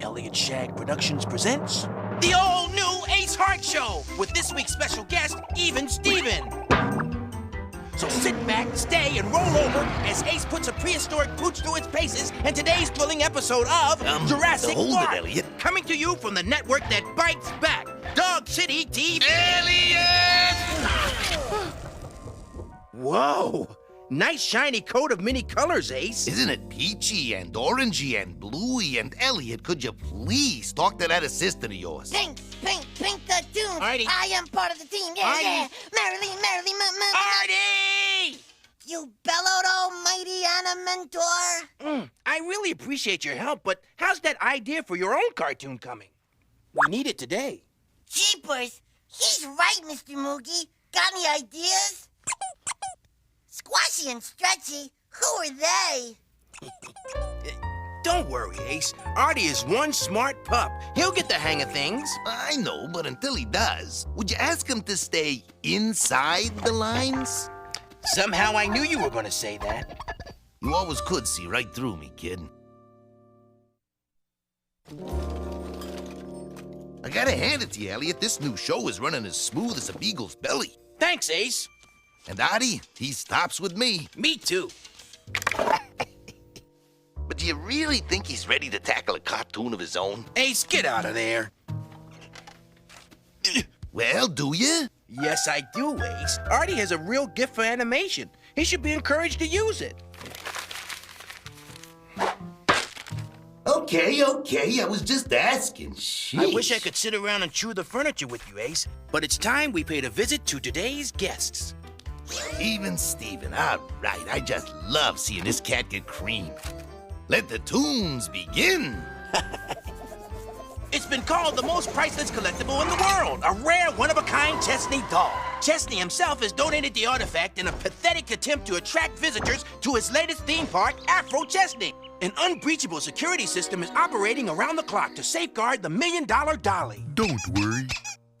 Elliot Shag Productions presents the all-new Ace Hart Show with this week's special guest, Even Steven. So sit back, stay, and roll over as Ace puts a prehistoric pooch through its paces in today's thrilling episode of Jurassic Park. Hold it, Elliot. Coming to you from the network that bites back, Dog City TV. Elliot! Whoa! Nice shiny coat of many colors, Ace. Isn't it peachy and orangey and bluey? And Elliot, could you please talk to that assistant of yours? Pink cartoon. Artie. I am part of the team. Yeah, Artie. yeah. Marilyn. Artie! You bellowed, almighty Animentor. I really appreciate your help, but how's that idea for your own cartoon coming? We need it today. Jeepers. He's right, Mr. Moogie. Got any ideas? Squashy and Stretchy. Who are they? Don't worry, Ace. Artie is one smart pup. He'll get the hang of things. I know, but until he does, would you ask him to stay inside the lines? Somehow I knew you were going to say that. You always could see right through me, kid. I gotta hand it to you, Elliot. This new show is running as smooth as a beagle's belly. Thanks, Ace. And Artie, he stops with me. Me too. But do you really think he's ready to tackle a cartoon of his own? Ace, get out of there. Well, do you? Yes, I do, Ace. Artie has a real gift for animation. He should be encouraged to use it. Okay, I was just asking. Sheesh. I wish I could sit around and chew the furniture with you, Ace. But it's time we paid a visit to today's guests. Even Steven, all right. I just love seeing this cat get creamed. Let the tunes begin. It's been called the most priceless collectible in the world, a rare, one-of-a-kind Chesney doll. Chesney himself has donated the artifact in a pathetic attempt to attract visitors to his latest theme park, Afro Chesney. An unbreachable security system is operating around the clock to safeguard the $1 million dolly. Don't worry.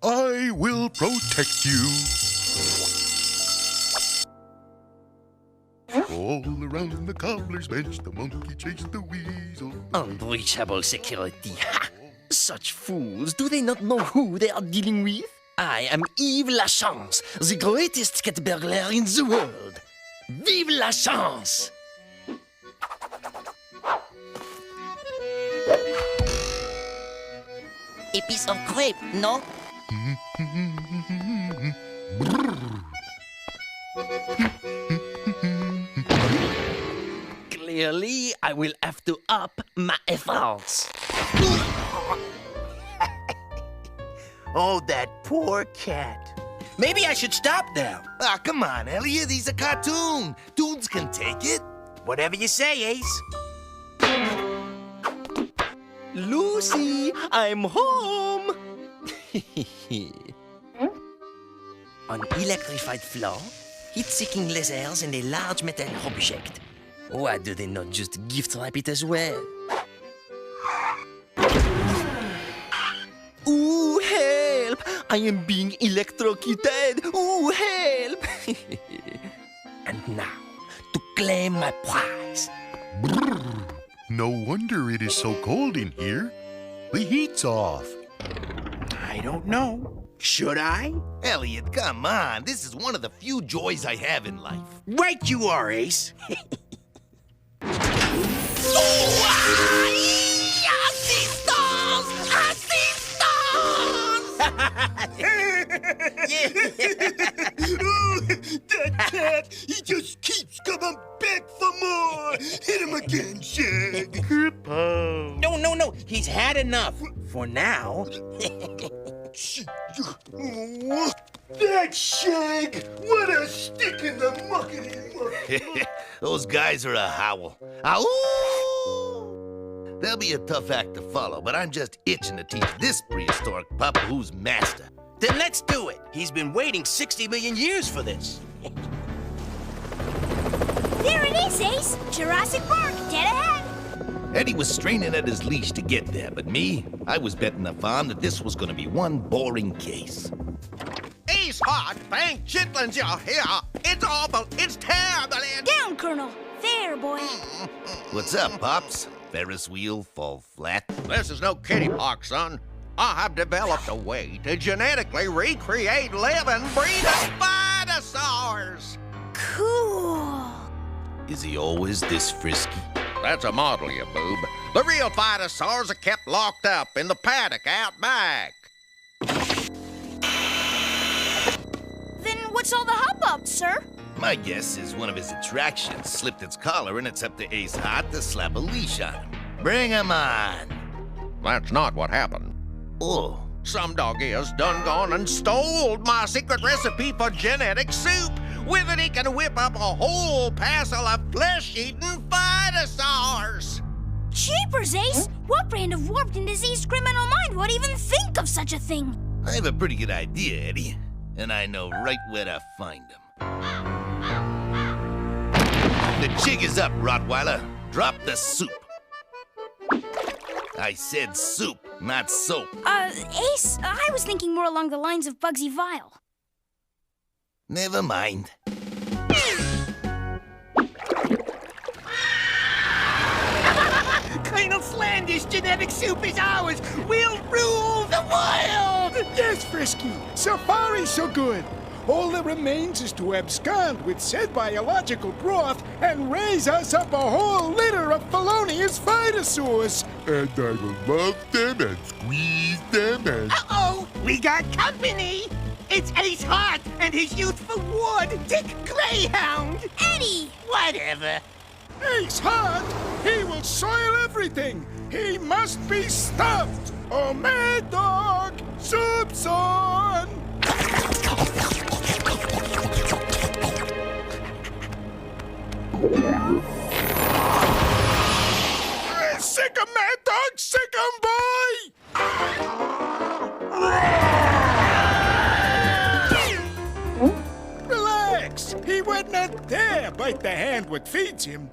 I will protect you. All around the cobbler's bench, the monkey chased the weasel. Unbreachable security. Ha! Such fools, do they not know who they are dealing with? I am Yves Lachance, the greatest cat burglar in the world. Vive la chance! A piece of crepe, no? Clearly, I will have to up my efforts. Oh, that poor cat. Maybe I should stop now. Ah, come on, Elliot. He's a cartoon. Dudes can take it. Whatever you say, Ace. Lucy, I'm home! An electrified floor, heat-seeking lasers, and a large metal object. Why do they not just gift wrap it as well? Ooh, help! I am being electrocuted! Ooh, help! And now, to claim my prize. No wonder it is so cold in here. The heat's off. I don't know. Should I? Elliot, come on. This is one of the few joys I have in life. Right you are, Ace. That cat, he just keeps coming back for more. Hit him again, Shag. No. He's had enough. For now. That Shag! What a stick in the muckety muck. Those guys are a howl. Ow! They'll be a tough act to follow, but I'm just itching to teach this prehistoric pup who's master. Then let's do it. He's been waiting 60 million years for this. There it is, Ace! Jurassic Park, dead ahead! Eddie was straining at his leash to get there, but me, I was betting the farm that this was gonna be one boring case. Ace Hart, thank chitlins you're here. It's awful, it's terrible, Down, Colonel! Fair, boy! What's up, Pops? Ferris wheel fall flat? This is no kiddie park, son. I have developed a way to genetically recreate living, breathing dinosaurs. Cool. Is he always this frisky? That's a model, you boob. The real dinosaurs are kept locked up in the paddock out back. Then what's all the hubbub, sir? My guess is one of his attractions slipped its collar and it's up to Ace Hot to slap a leash on him. Bring him on. That's not what happened. Oh, Some doggy has done gone and stole my secret recipe for genetic soup. With it, he can whip up a whole parcel of flesh-eating dinosaurs. Jeepers, Ace! What brand of warped and diseased criminal mind would even think of such a thing? I have a pretty good idea, Eddie. And I know right where to find him. The jig is up, Rottweiler. Drop the soup. I said soup, not soap. Ace, I was thinking more along the lines of Bugsy Vile. Never mind. Colonel Flanders' genetic soup is ours. We'll rule the world. Yes, Frisky. So far, he's so good. All that remains is to abscond with said biological broth and raise us up a whole litter of felonious dinosaurs. And I will love them and squeeze them and... Uh-oh, we got company. It's Ace Hart and his youthful ward, Dick Greyhound. Eddie! Whatever. Ace Hart! He will soil everything! He must be stopped! Oh, Mad Dog! Soup's on! Sick 'em, Mad Dog! Sick 'em, boy! Relax! He would not dare bite the hand what feeds him.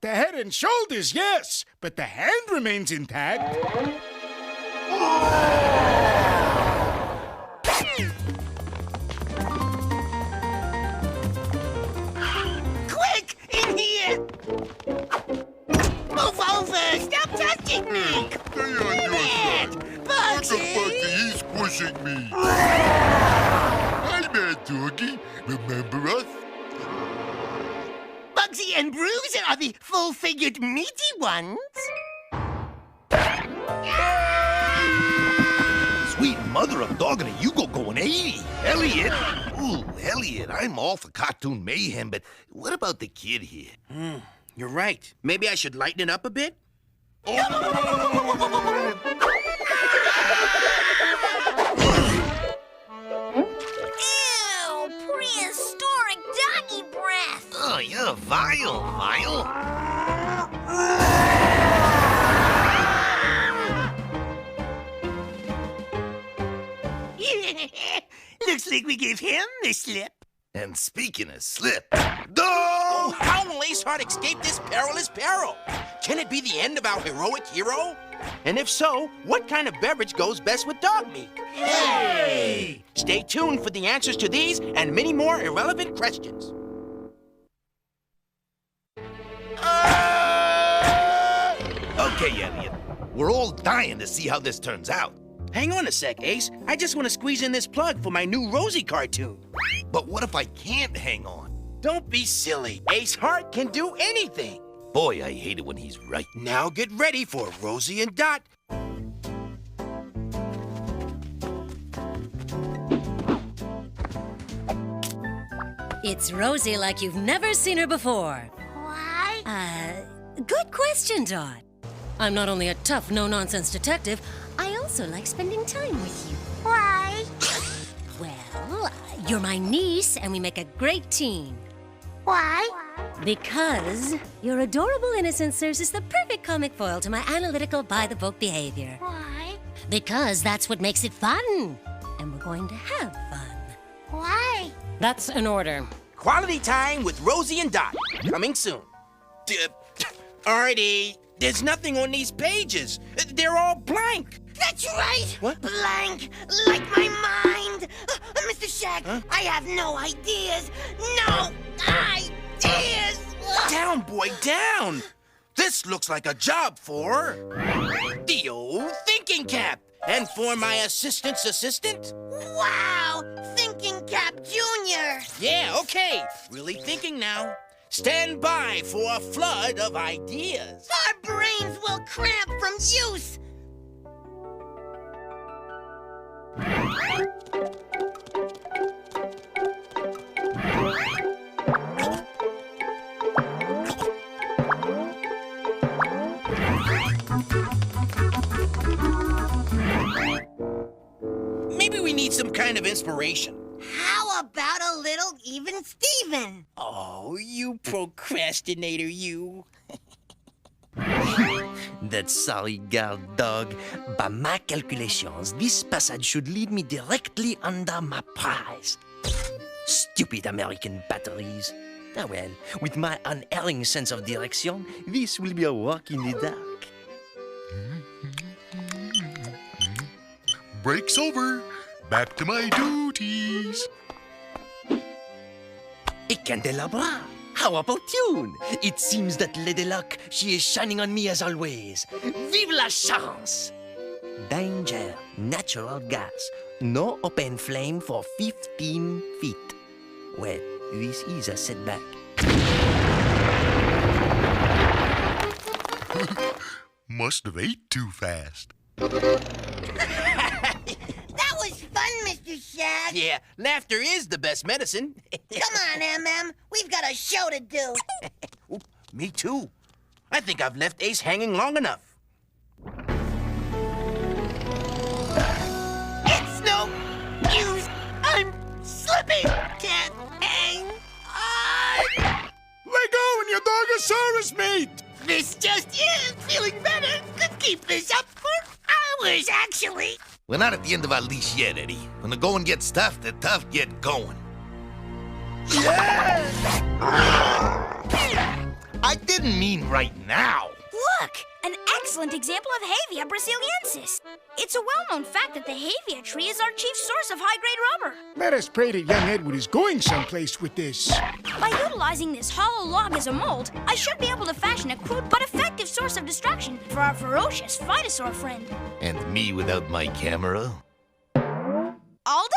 The head and shoulders, yes, but the hand remains intact. Quick, in here. Move over. Stop touching me. Bugsy. He's squishing me. Hi, Mad Doggy. Remember us? Bugsy and Bruiser are the full-figured meaty ones. Sweet mother of doggity, you go going 80. Elliot! Ooh, Elliot, I'm all for cartoon mayhem, but what about the kid here? You're right. Maybe I should lighten it up a bit? Ew! Prehistoric doggy breath! Oh, you're vile, Vile. Looks like we gave him the slip. And speaking of slip, Oh, how will Ace Hart escape this perilous peril? Can it be the end of our heroic hero? And if so, what kind of beverage goes best with dog meat? Hey! Stay tuned for the answers to these and many more irrelevant questions. Okay, Elliot, we're all dying to see how this turns out. Hang on a sec, Ace. I just want to squeeze in this plug for my new Rosie cartoon. But what if I can't hang on? Don't be silly. Ace Hart can do anything. Boy, I hate it when he's right. Now get ready for Rosie and Dot. It's Rosie like you've never seen her before. Why? Good question, Dot. I'm not only a tough, no-nonsense detective, I also like spending time with you. Why? Well, you're my niece, and we make a great team. Why? Because your adorable innocence serves as the perfect comic foil to my analytical, by-the-book behavior. Why? Because that's what makes it fun. And we're going to have fun. Why? That's an order. Quality time with Rosie and Dot. Coming soon. Artie, there's nothing on these pages. They're all blank. That's right! What? Blank, like my mind! Mr. Shaq, I have no ideas! No ideas! Yes! Down, boy, down! This looks like a job for the old thinking cap. And for my assistant's assistant? Wow! Thinking Cap Jr. Yeah, okay. Really thinking now. Stand by for a flood of ideas. Our brains will cramp from use. Maybe we need some kind of inspiration. How about a little Even Steven? Oh, you procrastinator, you. That sorry guard dog. By my calculations, this passage should lead me directly under my prize. Stupid American batteries. Ah well, with my unerring sense of direction, this will be a walk in the dark. Break's over. Back to my duties. A candelabra. How opportune! It seems that Lady Luck, she is shining on me as always. Vive la chance! Danger, natural gas. No open flame for 15 feet. Well, this is a setback. Must have ate too fast. That was fun, Mr. Shag. Yeah, laughter is the best medicine. Come on, MM. We've got a show to do. Oop, me too. I think I've left Ace hanging long enough. It's no use. I'm slipping. Can't hang on. Let go and your Dogosaurus mate! This just is feeling better. Could keep this up for hours, actually. We're not at the end of our leash yet, Eddie. When the going gets tough, the tough get going. I didn't mean right now. Look, an excellent example of Havia brasiliensis. It's a well-known fact that the Havia tree is our chief source of high-grade rubber. Let us pray that young Edward is going someplace with this. By utilizing this hollow log as a mold, I should be able to fashion a crude but effective source of distraction for our ferocious Phytosaur friend. And me without my camera? All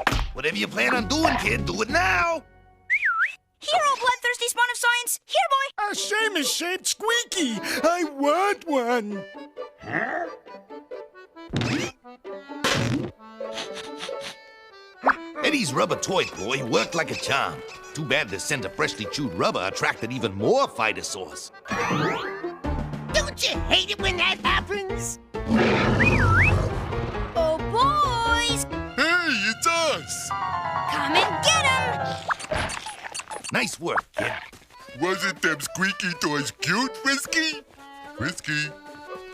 done! Whatever you plan on doing, kid, do it now! Hero, bloodthirsty spawn of science! Here, boy! A Seamus-shaped squeaky! I want one! Eddie's rubber toy boy worked like a charm. Too bad the scent of freshly chewed rubber attracted even more Phytosaurs. Don't you hate it when that happens? Oh, boys! Hey, it's us! Come and get him! Nice work, kid. Wasn't them squeaky toys cute, Frisky? Frisky.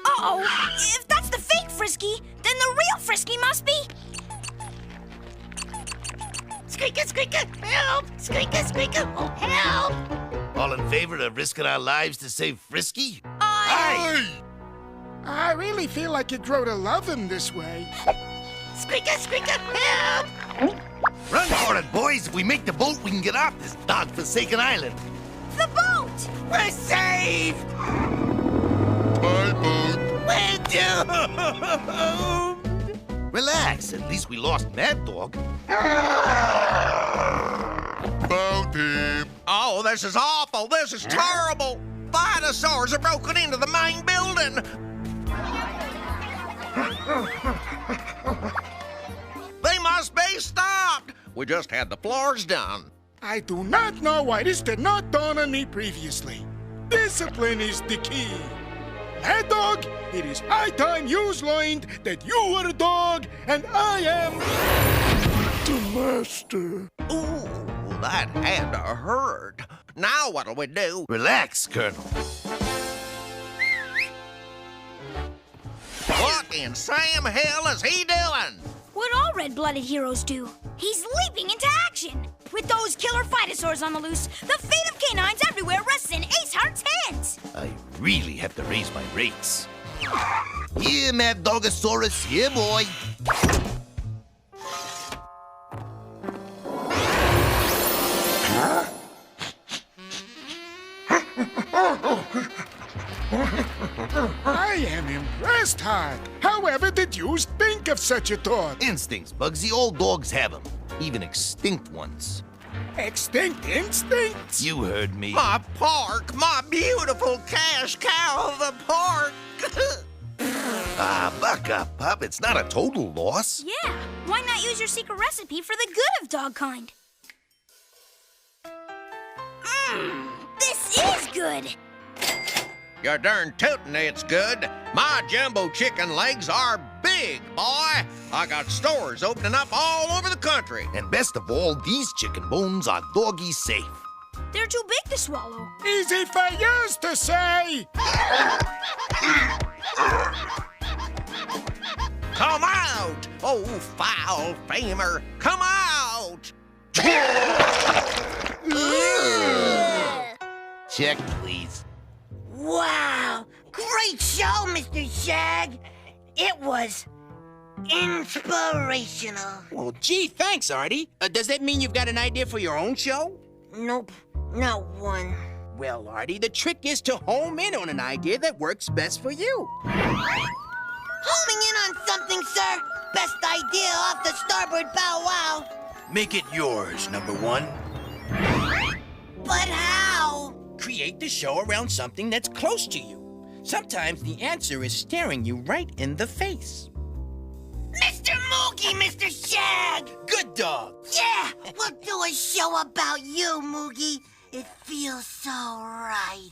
Uh-oh! If that's the fake Frisky, then the real Frisky must be... Squeaker, squeaker, help! Squeaker, squeaker, oh, help! All in favor of risking our lives to save Frisky? Hey! I really feel like you'd grow to love him this way. Squeaker, squeaker, help! Run for it, boys. If we make the boat, we can get off this dog-forsaken island. The boat! We're safe! My boat. We're doomed! Relax. At least we lost Mad Dog. Found him. Oh, this is awful. This is terrible. Phytosaurs are broken into the main building. They must be stopped. We just had the floors done. I do not know why this did not dawn on me previously. Discipline is the key. Mad Dog, it is high time you learned that you are a dog and I am the master. Ooh, that had to hurt. Now what'll we do? Relax, Colonel. What in Sam hell is he doing? What all red-blooded heroes do. He's leaping into action. With those killer Phytosaurs on the loose, the fate of canines everywhere rests in Ace Heart's hands. I really have to raise my rates. Here, Mad Dogosaurus. Here, boy. I am impressed, Hart. However did you think of such a thought? Instincts, Bugsy. All dogs have them. Even extinct ones. Extinct instincts? You heard me. My park, my beautiful cash cow of the park. Ah, buck up, pup. It's not a total loss. Yeah, why not use your secret recipe for the good of dog kind? This is good. You're darn tootin' it's good. My jumbo chicken legs are big, boy. I got stores opening up all over the country. And best of all, these chicken bones are doggy safe. They're too big to swallow. Easy for yours to say. Come out! Oh, foul famer, come out! Check, please. Wow! Great show, Mr. Shag! It was inspirational. Well, gee, thanks, Artie. Does that mean you've got an idea for your own show? Nope, not one. Well, Artie, the trick is to home in on an idea that works best for you. Homing in on something, sir. Best idea off the starboard bow wow. Make it yours, number one. But how? Create the show around something that's close to you. Sometimes the answer is staring you right in the face. Mr. Moogie, Mr. Shag! Good dog. Yeah, we'll do a show about you, Moogie. It feels so right.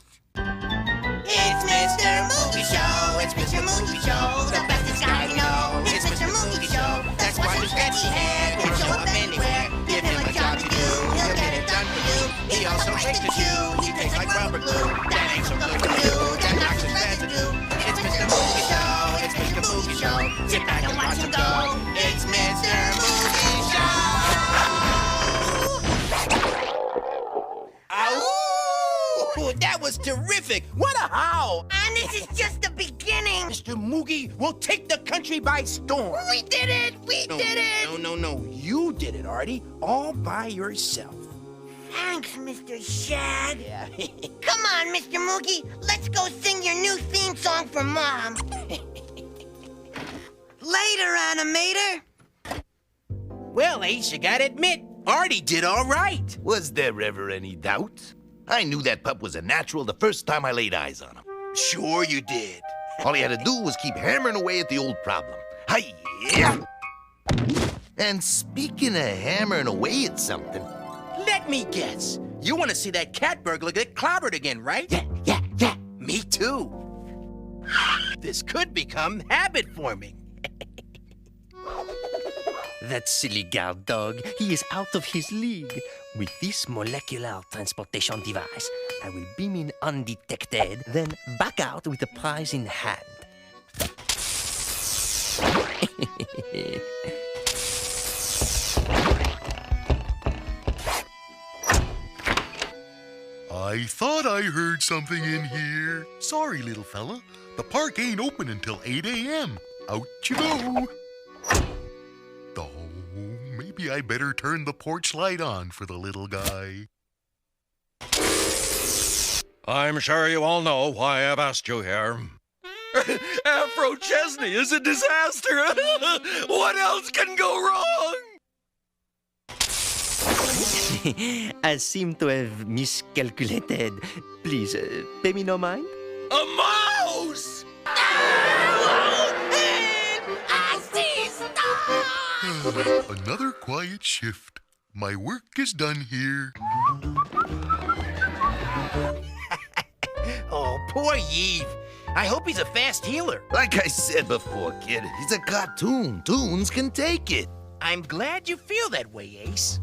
It's Mr. Moogie Show, it's Mr. Moogie Show, the bestest guy I know. It's Mr. Moogie Show, that's why the scratchy head can show up anywhere. Give him a job to do, he'll get it done for you. He also makes the shoe, he tastes like rubber glue. That ain't so good for you, that knocks his residue. It's Mr. Moogie Show, it's Mr. Moogie Show. Sit back and watch him go. It's Mr. Moogie Show. Ow! That was terrific. What a howl. And this is just the beginning. Mr. Moogie will take the country by storm. We did it! We did it! No. You did it, Artie. All by yourself. Thanks, Mr. Shag. Yeah. Come on, Mr. Moogie. Let's go sing your new theme song for Mom. Later, animator. Well, Ace, you gotta admit, Artie did all right. Was there ever any doubt? I knew that pup was a natural the first time I laid eyes on him. Sure you did. All he had to do was keep hammering away at the old problem. Hi-ya! And speaking of hammering away at something... Let me guess. You want to see that cat burglar get clobbered again, right? Yeah. Me too. This could become habit forming. That silly guard dog, he is out of his league. With this molecular transportation device, I will beam in undetected, then back out with the prize in hand. I thought I heard something in here. Sorry, little fella. The park ain't open until 8 a.m. Out you go. Oh, maybe I better turn the porch light on for the little guy. I'm sure you all know why I've asked you here. Afro Chesney is a disaster. What else can go wrong? I seem to have miscalculated. Please, pay me no mind. A mouse! Another quiet shift. My work is done here. Oh, poor Yves. I hope he's a fast healer. Like I said before, kid, he's a cartoon. Toons can take it. I'm glad you feel that way, Ace.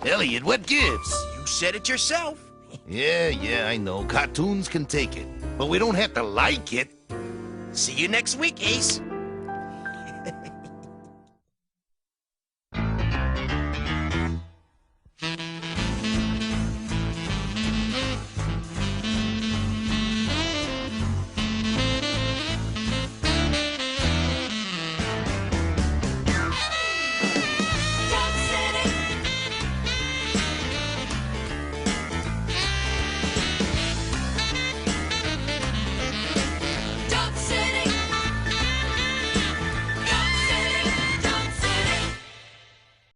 Elliot, what gives? You said it yourself. Yeah, I know. Cartoons can take it. But we don't have to like it. See you next week, Ace.